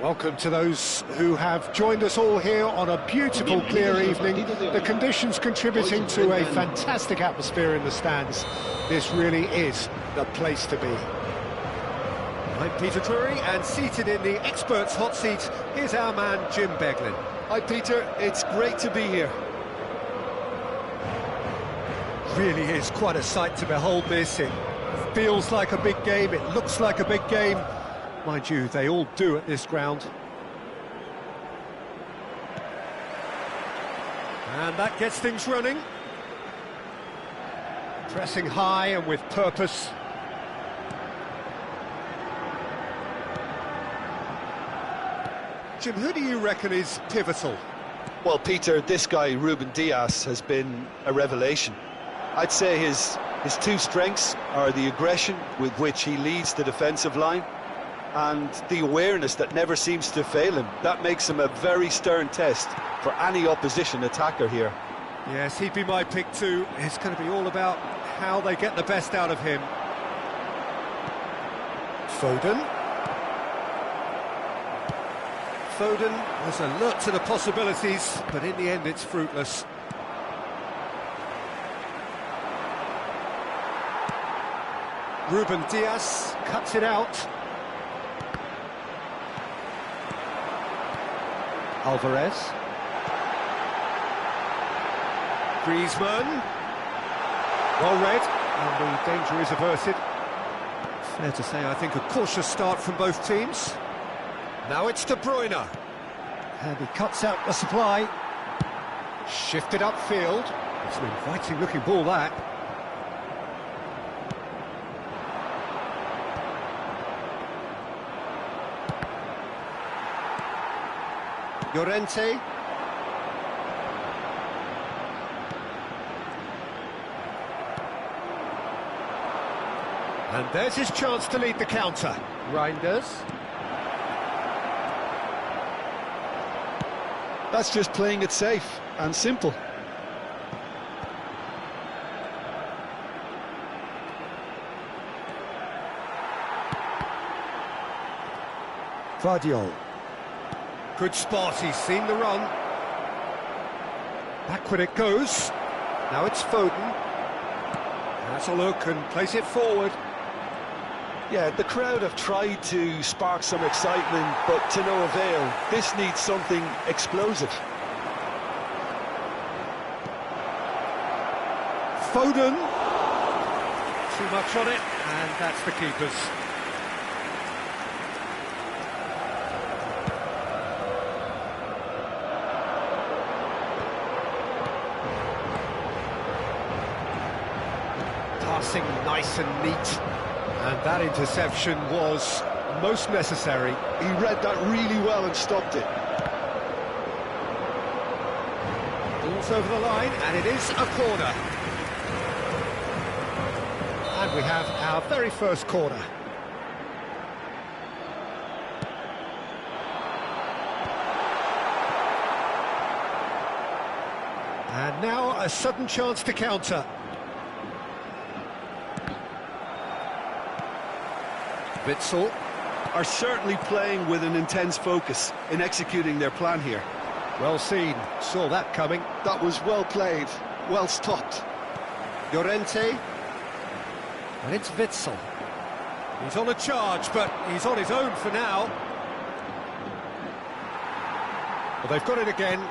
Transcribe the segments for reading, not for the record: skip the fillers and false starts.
Welcome to those who have joined us all here on a beautiful, clear evening. The conditions contributing to a fantastic atmosphere in the stands. This really is the place to be. I'm Peter Drury, and seated in the experts' hot seat, here's our man Jim Beglin. Hi Peter, it's great to be here. Really is quite a sight to behold this. It feels like a big game, it looks like a big game. Mind you, they all do at this ground. And that gets things running. Pressing high and with purpose. Jim, who do you reckon is pivotal? Well, Peter, this guy, Ruben Dias, has been a revelation. I'd say his two strengths are the aggression with which he leads the defensive line and the awareness that never seems to fail him. That makes him a very stern test for any opposition attacker here. Yes, he'd be my pick too. It's going to be all about how they get the best out of him. Foden. Foden was alert to the possibilities, but in the end it's fruitless. Ruben Dias cuts it out. Alvarez. Griezmann. Well read, and the danger is averted. Fair to say, I think, a cautious start from both teams. Now it's De Bruyne. And he cuts out the supply. Shifted upfield. It's an inviting looking ball, that. Llorente. And there's his chance to lead the counter. Reinders. That's just playing it safe and simple. Vardiol. Good spot, he's seen the run. Backward it goes. Now it's Foden. That's a look and place it forward. Yeah, the crowd have tried to spark some excitement, but to no avail. This needs something explosive. Foden. Too much on it, and that's the keeper's. Passing nice and neat. And that interception was most necessary. He read that really well and stopped it. Ball's over the line, and it is a corner. And we have our very first corner. And now a sudden chance to counter. Witsel are certainly playing with an intense focus in executing their plan here. Well seen, saw that coming. That was well played, well stopped. Llorente, and it's Witsel. He's on a charge, but he's on his own for now. Well, they've got it again.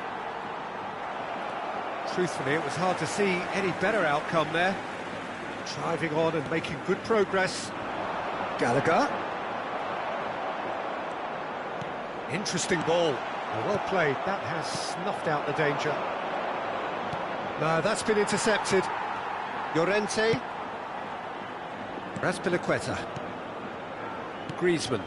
Truthfully, it was hard to see any better outcome there. Driving on and making good progress. Gallagher. Interesting ball. Well played. That has snuffed out the danger. No, that's been intercepted. Llorente. Azpilicueta. Griezmann.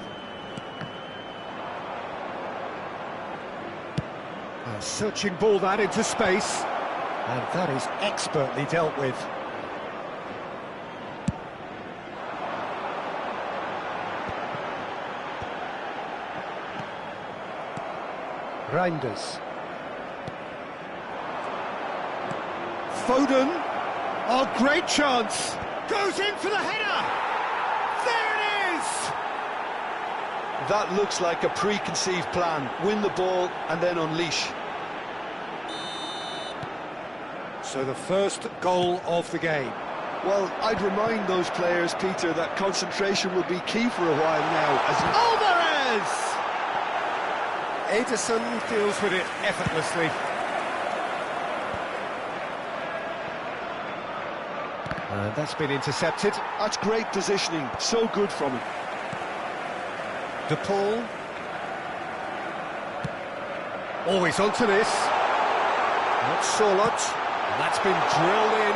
A searching ball that into space. And that is expertly dealt with. Reinders. Foden. Oh, great chance. Goes in for the header. There it is. That looks like a preconceived plan. Win the ball and then unleash. So the first goal of the game. Well, I'd remind those players, Peter, that concentration will be key for a while now. As Ederson deals with it effortlessly. And that's been intercepted. That's great positioning, so good from him. De Paul. Always onto this. That's Sorloth. And that's been drilled in.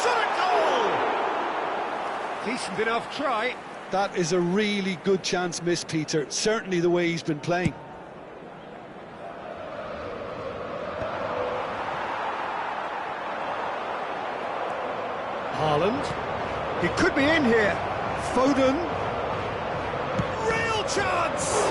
Shot a goal! Decent enough try. That is a really good chance missed, Peter. Certainly the way he's been playing. Haaland. He could be in here. Foden. Real chance!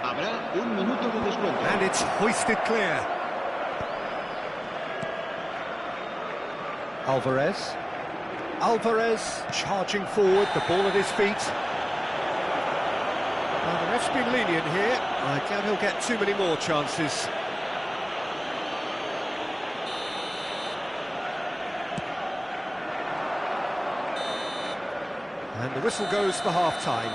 Habrá un minuto de descuento. And it's hoisted clear. Alvarez. Alvarez charging forward, the ball at his feet. Well, the ref's been lenient here. I doubt he'll get too many more chances. And the whistle goes for half-time.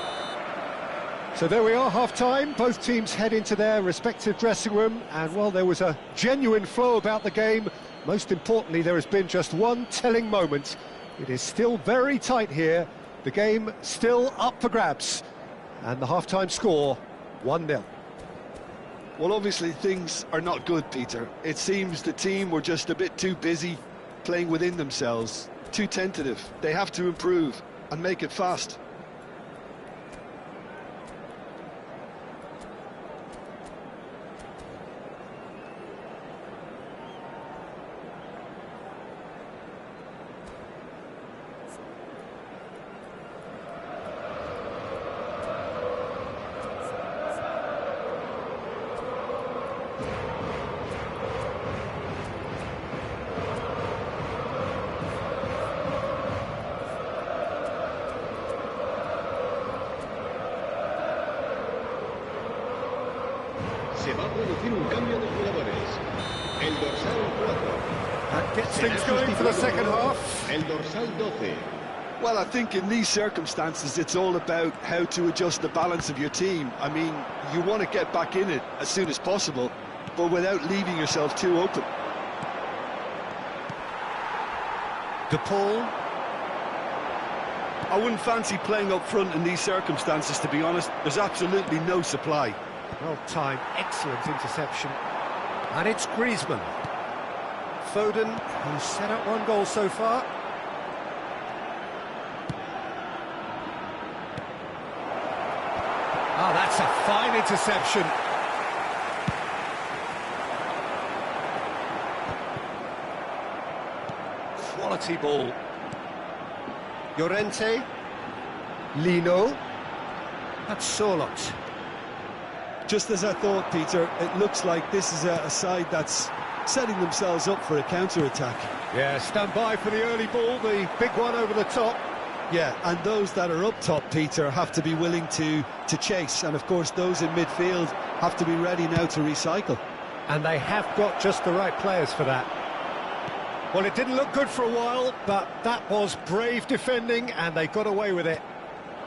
So there we are, half-time. Both teams head into their respective dressing room, and well, there was a genuine flow about the game. Most importantly, there has been just one telling moment. It is still very tight here. The game still up for grabs, and the half-time score 1-0. Well, obviously things are not good, Peter. It seems the team were just a bit too busy playing within themselves, too tentative. They have to improve and make it fast. Se va a producir un cambio de jugadores. El dorsal 4. That gets things going for the second half. El dorsal 12. Well, I think in these circumstances, it's all about how to adjust the balance of your team. I mean, you want to get back in it as soon as possible, but without leaving yourself too open. De Paul. I wouldn't fancy playing up front in these circumstances, to be honest. There's absolutely no supply. Well-timed, excellent interception. And it's Griezmann. Foden, who's set up one goal so far. Oh, that's a fine interception. Quality ball. Llorente. Lino. That's Sorloth. Just as I thought, Peter, it looks like this is a side that's setting themselves up for a counter-attack. Yeah, stand by for the early ball, the big one over the top. Yeah, and those that are up top, Peter, have to be willing to chase. And, of course, those in midfield have to be ready now to recycle. And they have got just the right players for that. Well, it didn't look good for a while, but that was brave defending, and they got away with it.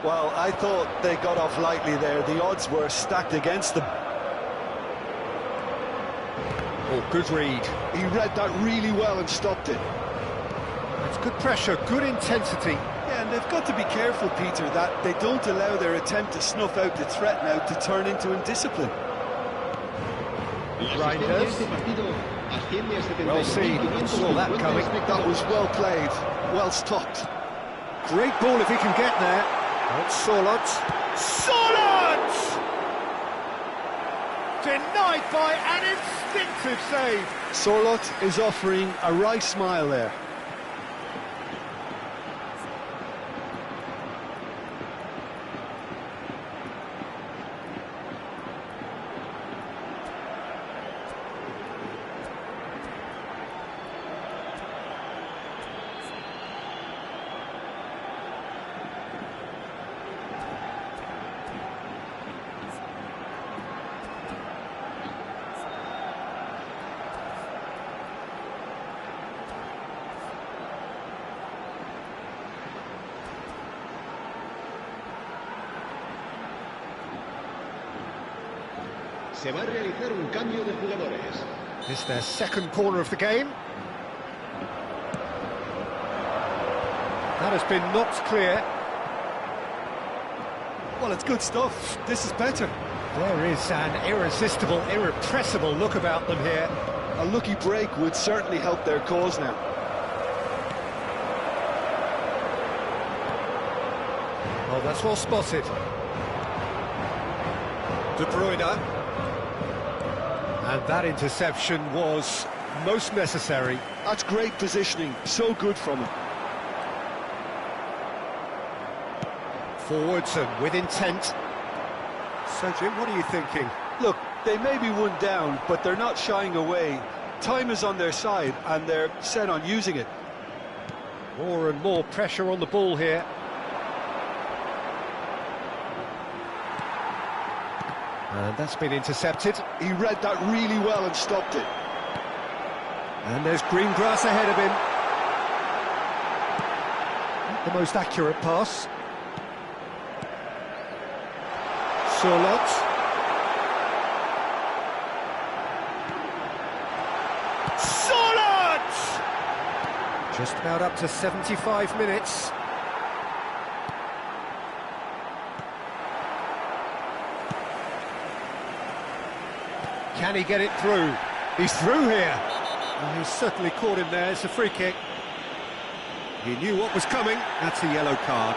Well, I thought they got off lightly there. The odds were stacked against them. Oh, good read. He read that really well and stopped it. That's good pressure, good intensity. Yeah, and they've got to be careful, Peter, that they don't allow their attempt to snuff out the threat now to turn into indiscipline. Reinders. Well seen, saw that coming. That was well played, well stopped. Great ball if he can get there. Oh, Sorloth. Sorloth! Denied by an instinctive save. Sorloth is offering a wry smile there. Se va a realizar un cambio de jugadores. This is their second corner of the game. That has been knocked clear. Well, it's good stuff. This is better. There is an irresistible, irrepressible look about them here. A lucky break would certainly help their cause now. Oh, that's well spotted. De Bruyne. And that interception was most necessary. That's great positioning. So good from him. Forwards and with intent. So, Jim, what are you thinking? Look, they may be one down, but they're not shying away. Time is on their side, and they're set on using it. More and more pressure on the ball here. And that's been intercepted. He read that really well and stopped it. And there's green grass ahead of him. Not the most accurate pass. Surlot. Surlot! Just about up to 75 minutes. Can he get it through? He's through here. Well, he's certainly caught him there. It's a free kick. He knew what was coming. That's a yellow card.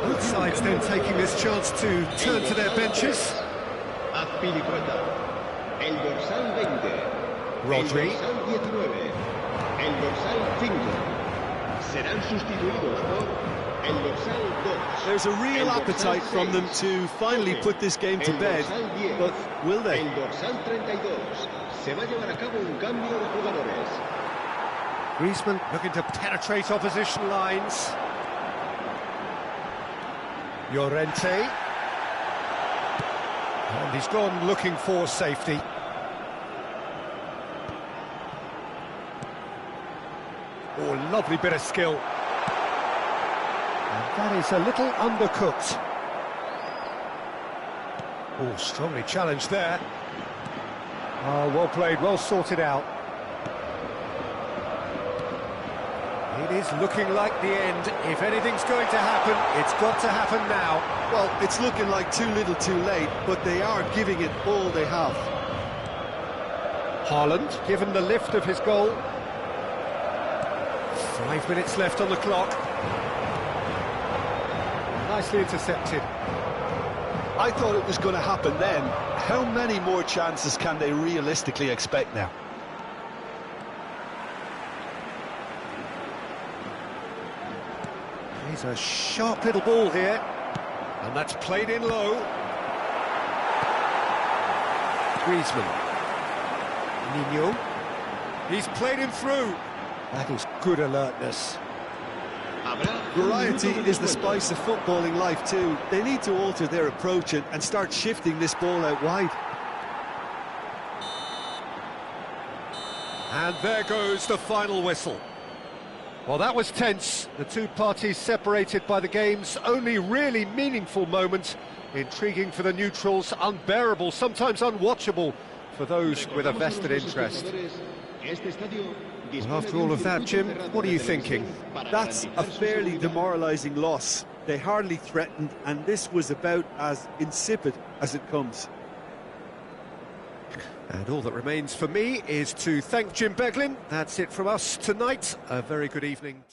Both sides then taking this chance to turn to their benches. Azpilicueta, el dorsal 20, Rodri. el dorsal 19, el dorsal 5. Serán sustituidos por el dorsal 2. There's a real appetite from them to finally put this game to bed, but will they? El dorsal 32. Se va a llevar a cabo un cambio de jugadores. Griezmann looking to penetrate opposition lines. Llorente. And he's gone looking for safety. Oh, lovely bit of skill. And that is a little undercooked. Oh, strongly challenged there. Oh, well played, well sorted out. It is looking like the end. If anything's going to happen, it's got to happen now. Well, it's looking like too little too late, but they are giving it all they have. Haaland, given the lift of his goal. 5 minutes left on the clock. Nicely intercepted. I thought it was going to happen then. How many more chances can they realistically expect now? He's a sharp little ball here. And that's played in low. Griezmann. Nino. He's played him through. That is good alertness. Variety is the spice of footballing life too. They need to alter their approach and start shifting this ball out wide. And there goes the final whistle. Well, that was tense. The two parties separated by the game's only really meaningful moment. Intriguing for the neutrals, unbearable, sometimes unwatchable for those with a vested interest. Well, after all of that, Jim, what are you thinking? That's a fairly demoralising loss. They hardly threatened, and this was about as insipid as it comes. And all that remains for me is to thank Jim Beglin. That's it from us tonight. A very good evening.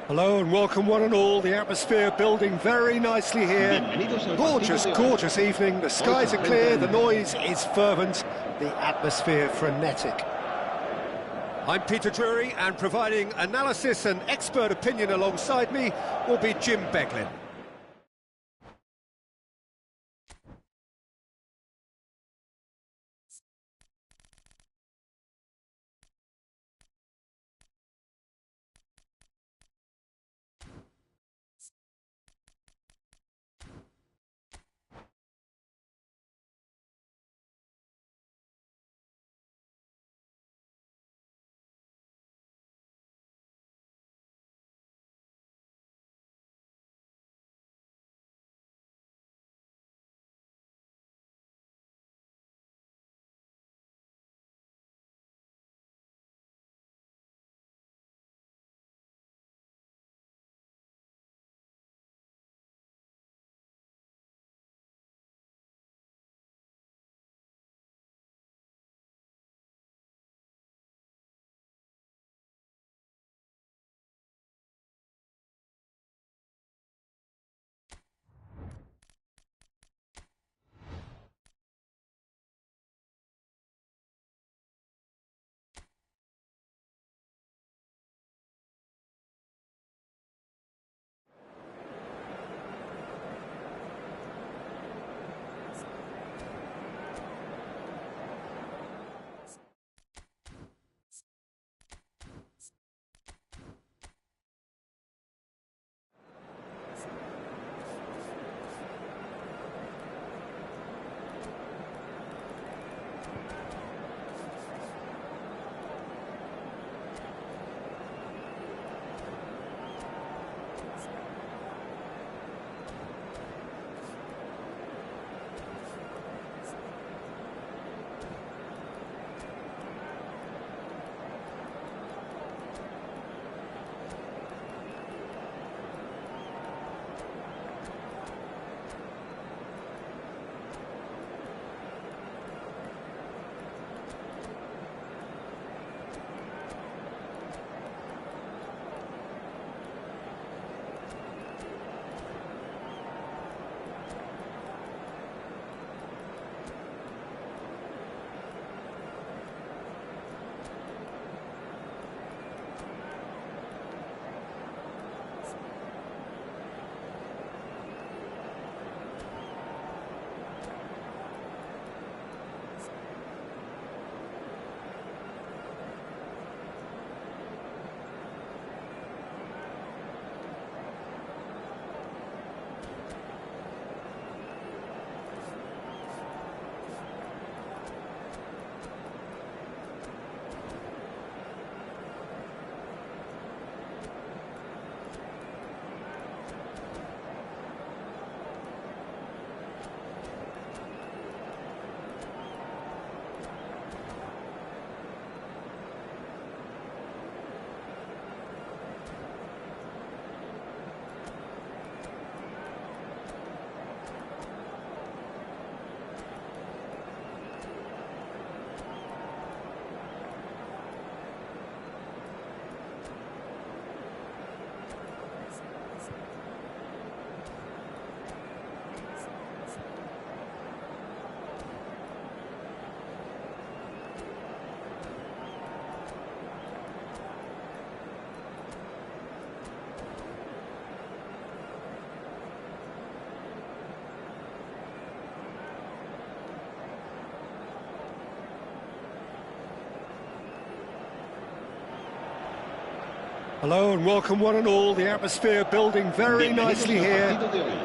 Hello and welcome one and all. The atmosphere building very nicely here. Gorgeous, gorgeous evening. The skies are clear, the noise is fervent, the atmosphere frenetic. I'm Peter Drury, and providing analysis and expert opinion alongside me will be Jim Beglin. Hello and welcome one and all. The atmosphere building very nicely here.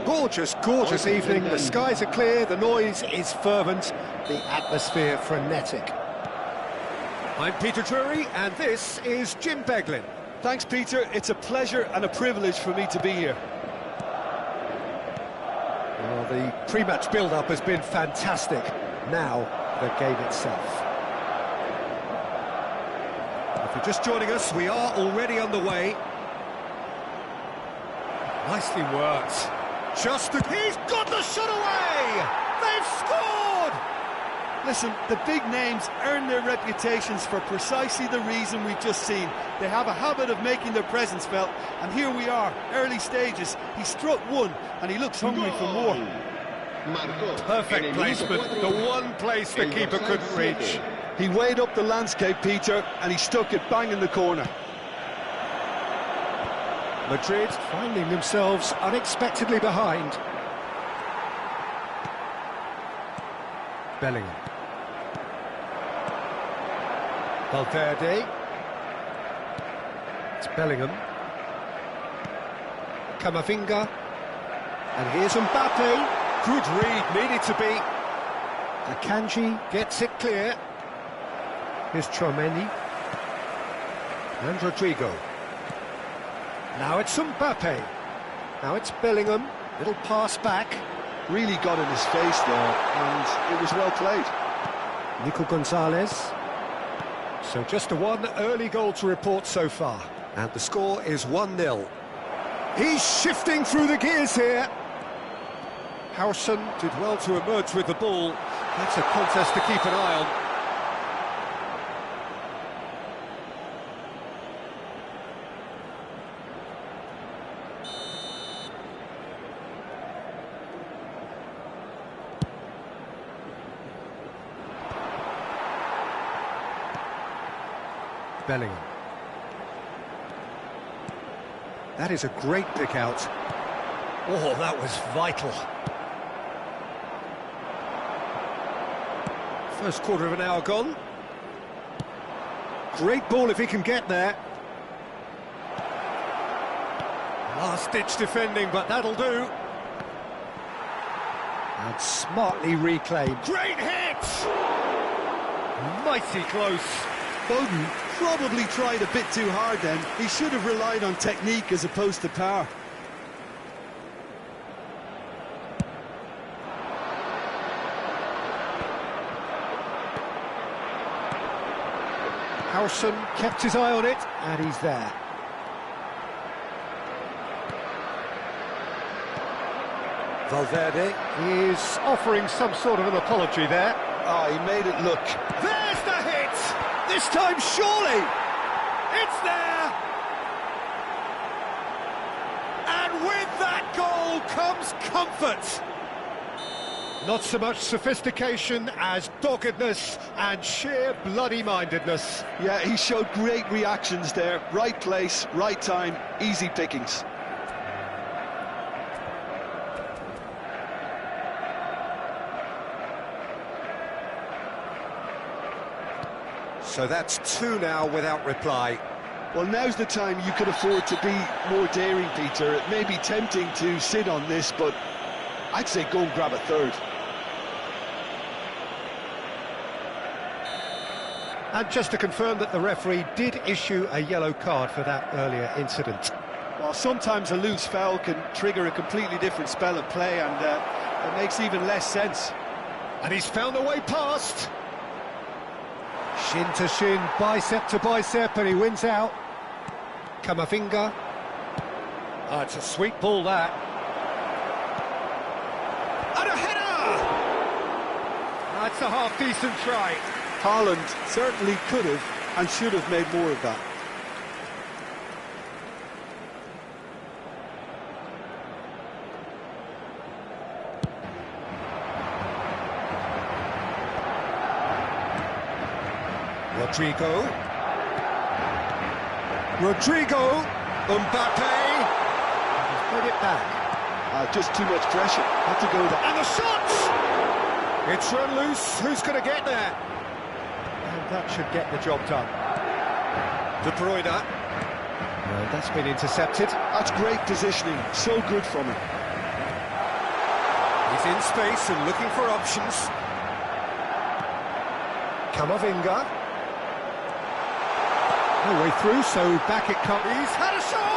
Gorgeous, gorgeous evening. The skies are clear, the noise is fervent, the atmosphere frenetic. I'm Peter Drury, and this is Jim Beglin. Thanks, Peter. It's a pleasure and a privilege for me to be here. Well, the pre-match build-up has been fantastic. Now, the game itself. If you're just joining us, we are already underway. Nicely worked. He's got the shot away! They've scored! Listen, the big names earn their reputations for precisely the reason we've just seen. They have a habit of making their presence felt, and here we are, early stages. He struck one, and he looks hungry for more. Perfect placement, the one place the keeper couldn't reach. He weighed up the landscape, Peter, and he stuck it bang in the corner. Madrid finding themselves unexpectedly behind. Bellingham. Valverde. It's Bellingham. Camavinga. And here's Mbappe. Good read, needed to be. Akanji gets it clear. Here's Tchouaméni. And Rodrigo. Now it's Mbappe. Now it's Bellingham. Little pass back. Really got in his face there, and it was well played. Nico Gonzalez. So just a one early goal to report so far. And the score is 1-0. He's shifting through the gears here. Howson did well to emerge with the ball. That's a contest to keep an eye on. Bellingham. That is a great pick out. Oh, that was vital. First quarter of an hour gone. Great ball if he can get there. Last-ditch defending, but that'll do. And smartly reclaimed. Great hit! Mighty close. Foden probably tried a bit too hard then. He should have relied on technique as opposed to power. Howson kept his eye on it, and he's there. Valverde is offering some sort of an apology there. Ah, he made it look. There's the hit! This time, surely! It's there! And with that goal comes comfort! Not so much sophistication as doggedness and sheer bloody-mindedness. Yeah, he showed great reactions there. Right place, right time, easy pickings. So that's two now without reply. Well, now's the time you could afford to be more daring, Peter. It may be tempting to sit on this, but I'd say go and grab a third. And just to confirm that the referee did issue a yellow card for that earlier incident. Well, sometimes a loose foul can trigger a completely different spell of play, and it makes even less sense. And he's found a way past. Shin to shin, bicep to bicep, and he wins out. Camavinga. Oh, it's a sweet ball, that. And a header! That's a half-decent try. Haaland certainly could have and should have made more of that. Rodrigo, Mbappe, he's put it back. Just too much pressure, had to go there. And the shot! It's run loose, who's going to get there? And that should get the job done. De Bruyne. That's been intercepted. That's great positioning, so good from him. He's in space and looking for options. Camavinga. No way through, so back it comes. He's had a shot!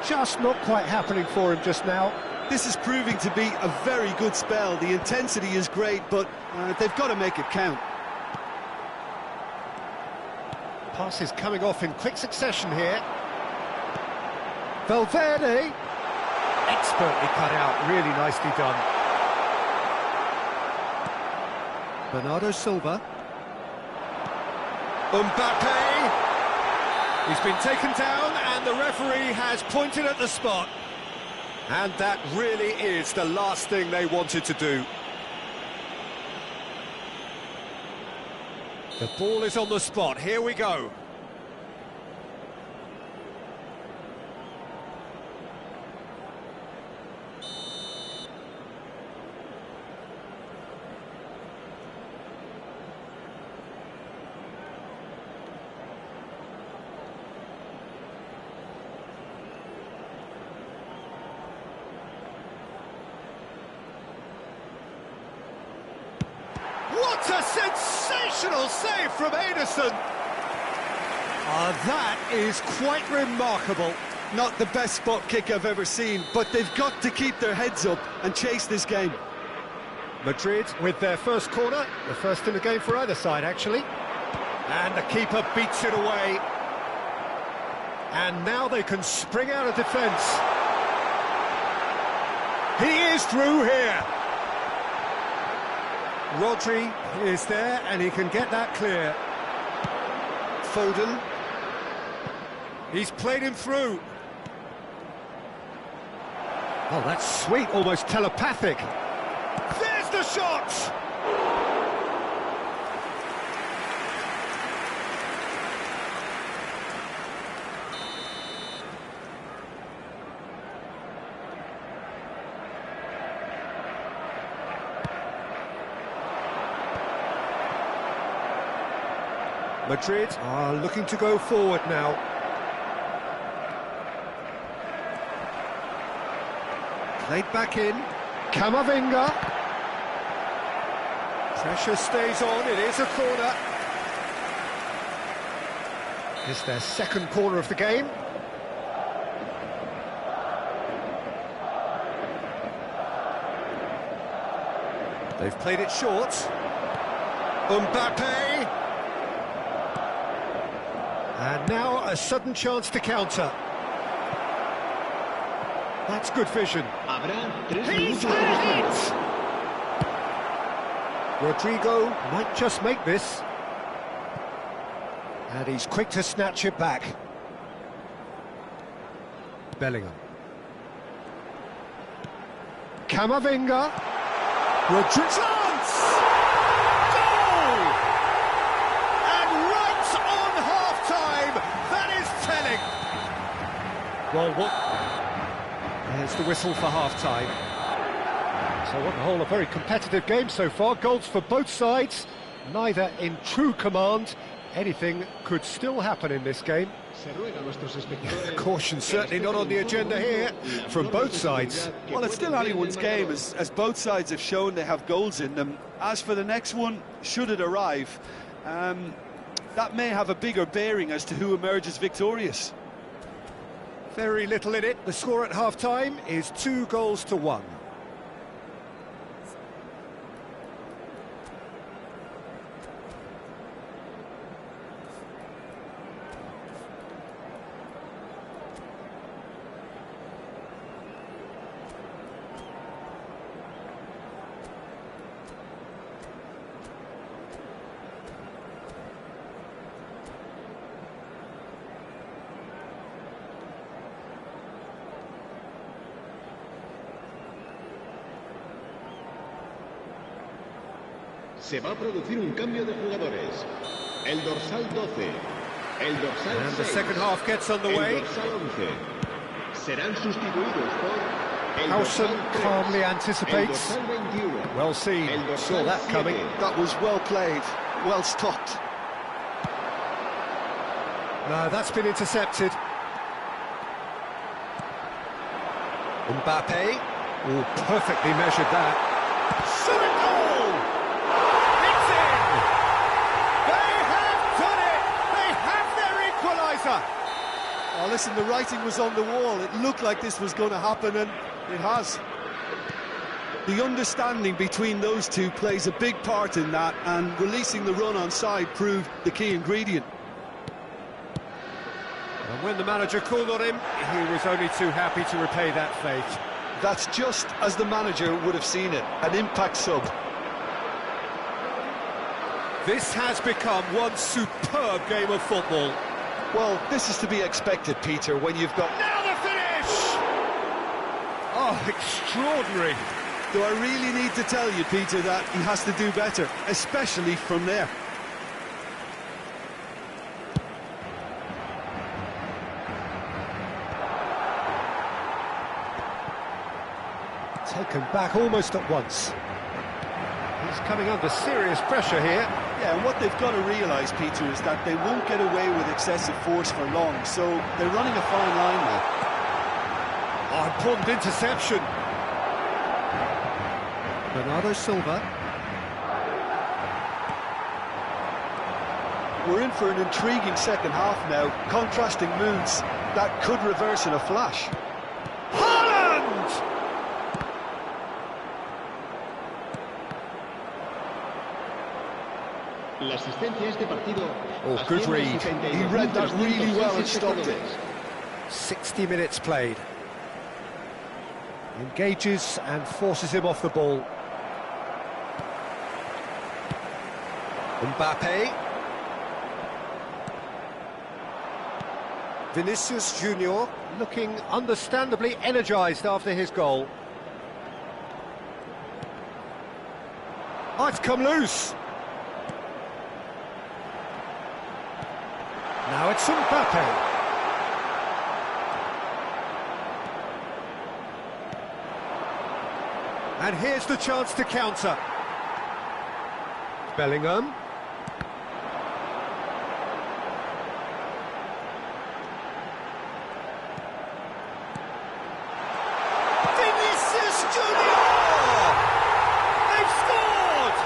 Just not quite happening for him just now. This is proving to be a very good spell. The intensity is great, but they've got to make it count. Passes coming off in quick succession here. Valverde. Expertly cut out, really nicely done. Bernardo Silva. Mbappe! He's been taken down and the referee has pointed at the spot. And that really is the last thing they wanted to do. The ball is on the spot, here we go. What a sensational save from Ederson! That is quite remarkable. Not the best spot kick I've ever seen, but they've got to keep their heads up and chase this game. Madrid with their first corner, the first in the game for either side, actually. And the keeper beats it away. And now they can spring out of defence. He is through here. Rodri is there, and he can get that clear. Foden. He's played him through. Oh, that's sweet, almost telepathic. There's the shot! Madrid are looking to go forward now. Played back in. Camavinga. Pressure stays on, it is a corner. It's their second corner of the game. They've played it short. Mbappe. And now a sudden chance to counter. That's good vision. He's had it! Rodrigo might just make this. And he's quick to snatch it back. Bellingham. Camavinga. Rodrigo. Well, there's the whistle for half-time. So on the whole, a very competitive game so far. Goals for both sides, neither in true command. Anything could still happen in this game. Caution certainly not on the agenda here from both sides. Well, it's still anyone's game, as both sides have shown they have goals in them. As for the next one, should it arrive, that may have a bigger bearing as to who emerges victorious. Very little in it. The score at half-time is 2-1. Se va a producir un cambio de jugadores. El dorsal 12, el dorsal And the 6, second half gets underway. el dorsal 11. Serán sustituidos por el Howson dorsal 3, calmly el anticipates. dorsal 21, Well seen, el dorsal saw that 7. coming. That was well played, well stopped. No, that's been intercepted. Mbappe. Oh, perfectly measured that. Shot a goal! It's in! They have done it! They have their equaliser! Oh, listen, the writing was on the wall. It looked like this was going to happen, and it has. The understanding between those two plays a big part in that, and releasing the run on side proved the key ingredient. And when the manager called on him, he was only too happy to repay that fate. That's just as the manager would have seen it, an impact sub. This has become one superb game of football. Well, this is to be expected, Peter, when you've got... Now the finish! Oh, extraordinary. Do I really need to tell you, Peter, that he has to do better, especially from there? Taken back almost at once. He's coming under serious pressure here. Yeah, and what they've got to realise, Peter, is that they won't get away with excessive force for long, so they're running a fine line now. Oh, important interception. Bernardo Silva. We're in for an intriguing second half now, contrasting moods that could reverse in a flash. La asistencia a este partido. Oh, good read. He read that really well and stopped it. 60 minutes played. Engages and forces him off the ball. Mbappe. Vinicius Junior looking understandably energised after his goal. Oh, it's come loose. Now it's Mbappe. And here's the chance to counter. Bellingham. Vinicius Junior! They've scored!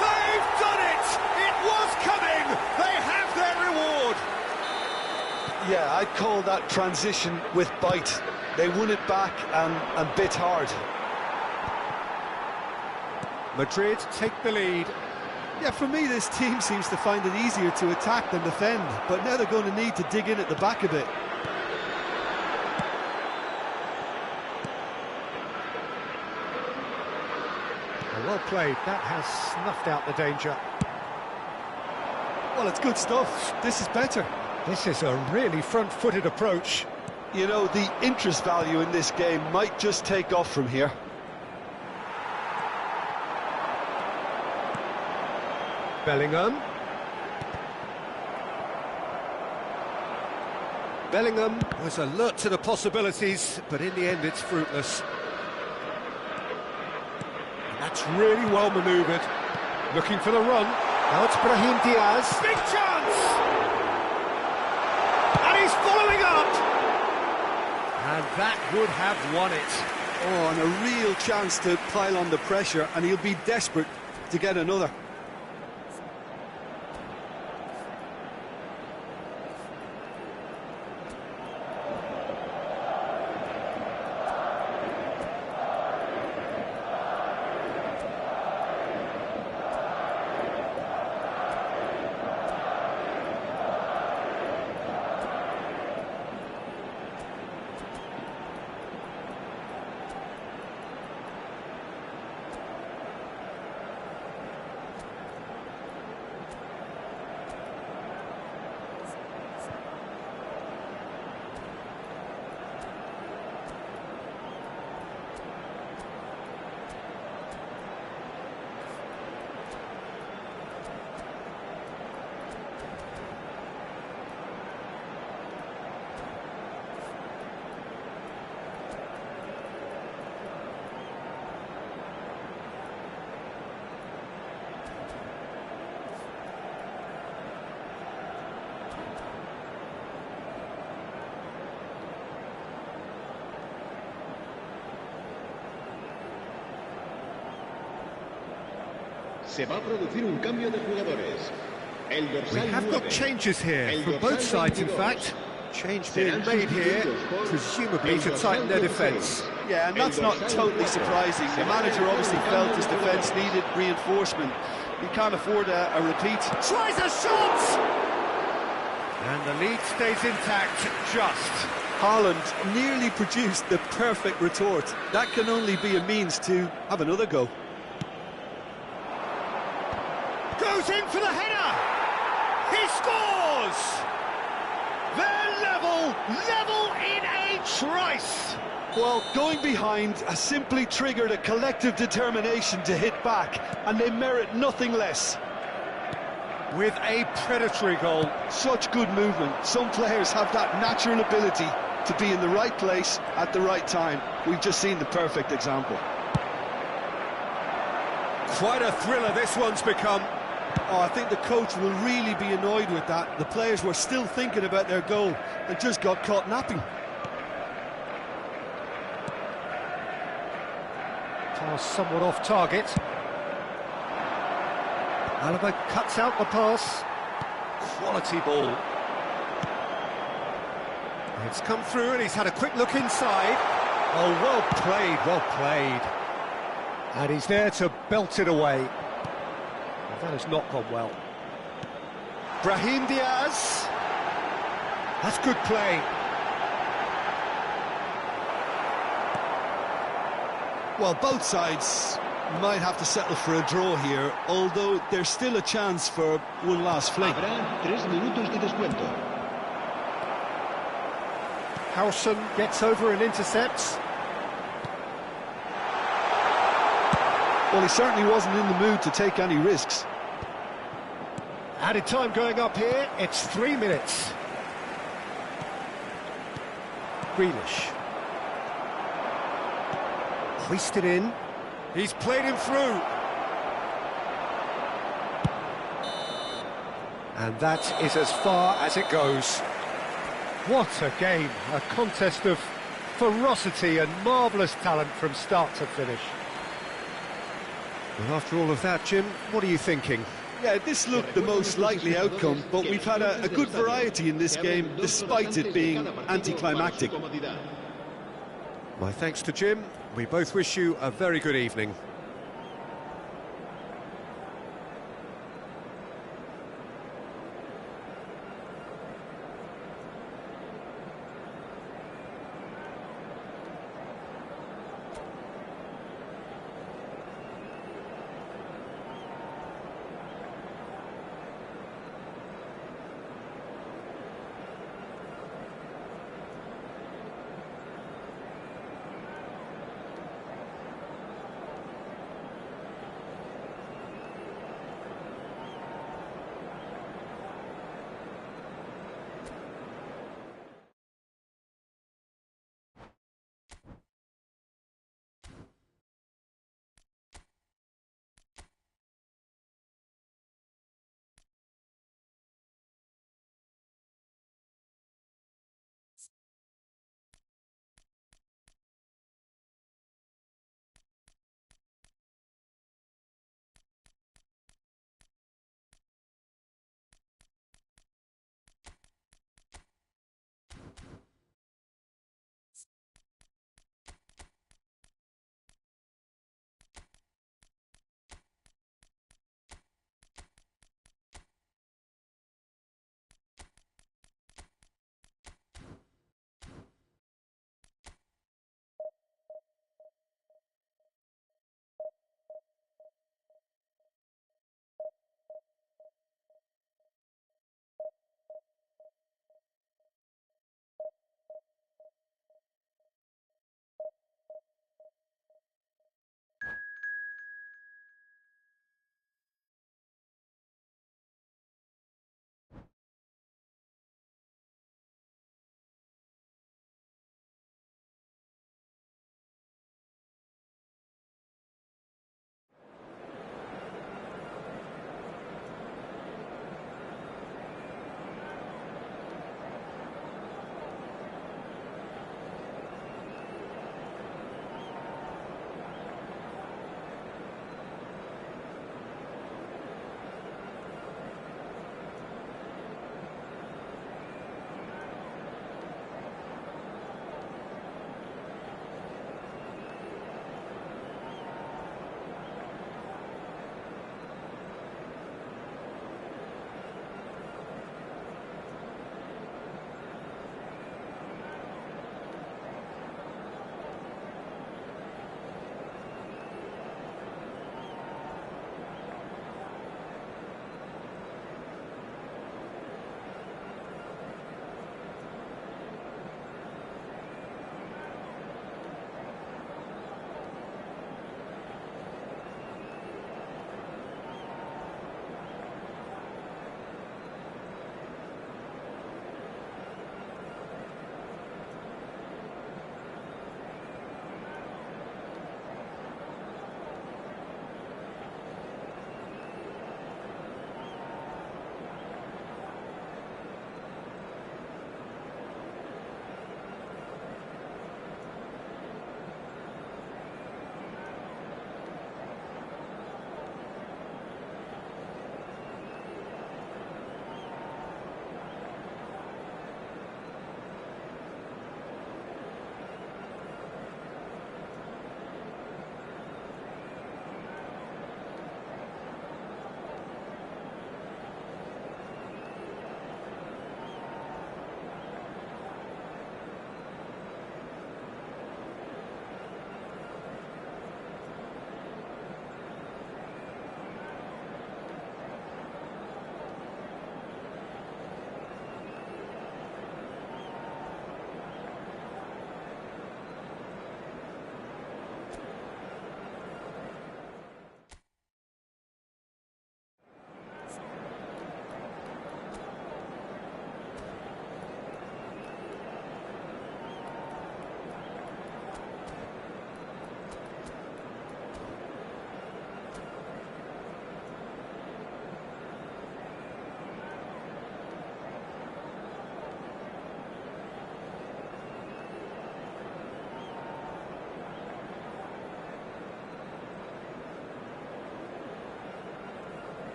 They've done it! It was coming! They have their reward! Yeah, I'd call that transition with bite. They won it back and bit hard. Madrid take the lead. Yeah, for me, this team seems to find it easier to attack than defend, but now they're going to need to dig in at the back a bit. Well played. That has snuffed out the danger. Well, it's good stuff. This is better. This is a really front-footed approach. You know, the interest value in this game might just take off from here. Bellingham. Bellingham was alert to the possibilities, but in the end it's fruitless. And that's really well manoeuvred. Looking for the run. Now it's Brahim Diaz. Big chance! And he's following up! And that would have won it. Oh, and a real chance to pile on the pressure, and he'll be desperate to get another. Se va a producir un cambio de jugadores. El dorsal We have 9. got changes here, El from both dorsal sides in 22. fact. Change being made here, presumably to tighten their defence. Yeah, and that's not totally surprising. The manager obviously felt his defence needed reinforcement. He can't afford a repeat. Tries a shot! And the lead stays intact, just. Haaland nearly produced the perfect retort. That can only be a means to have another go. Goes in for the header! He scores! They're level in a trice! Well, going behind has simply triggered a collective determination to hit back, and they merit nothing less. With a predatory goal. Such good movement. Some players have that natural ability to be in the right place at the right time. We've just seen the perfect example. Quite a thriller this one's become. Oh, I think the coach will really be annoyed with that. The players were still thinking about their goal and just got caught napping. Pass somewhat off target. Alaba cuts out the pass. Quality ball. It's come through and he's had a quick look inside. Oh, well played, well played. And he's there to belt it away. Well, that has not gone well. Brahim Diaz. That's good play. Well, both sides might have to settle for a draw here, although there's still a chance for one last fling. Habrá 3 minutos de descuento. Howson gets over and intercepts. Well, he certainly wasn't in the mood to take any risks. Added time going up here, it's 3 minutes. Grealish. Hoisted in. He's played him through. And that is as far as it goes. What a game, a contest of ferocity and marvellous talent from start to finish. Well, after all of that, Jim, what are you thinking? Yeah, this looked the most likely outcome, but we've had a good variety in this game, despite it being anticlimactic. My thanks to Jim. We both wish you a very good evening.